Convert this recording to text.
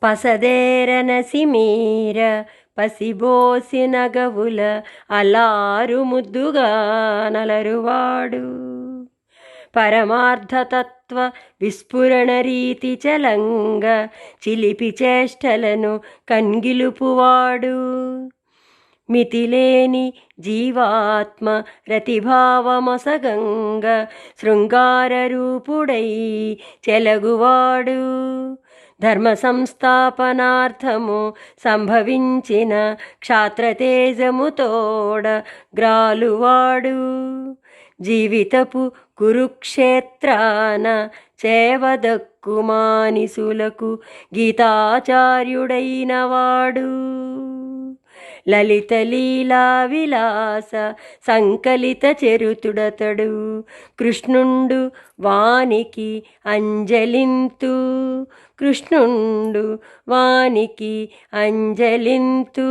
పసదేరనసిమీర పసిబోసిన గవుల అలారు ముద్దుగా నలరువాడు. పరమార్థతత్వ విస్ఫురణ రీతి చలంగ చిలిపి చేష్టలను కన్గిలుపువాడు. మితిలేని జీవాత్మ రతిభావమొసగంగ శృంగార రూపుడై చెలగువాడు. ధర్మ సంస్థాపనార్థము సంభవించిన క్షాత్రతేజముతోడ గ్రాలువాడు. జీవితపు కురుక్షేత్రాన చేవదక్కు మానిసులకు గీతాచార్యుడైన వాడు. లలిత లీలా విలాస సంకలిత చరితుడతడు. కృష్ణుండు వానికి అంజలింతు, కృష్ణుండు వానికి అంజలింతు.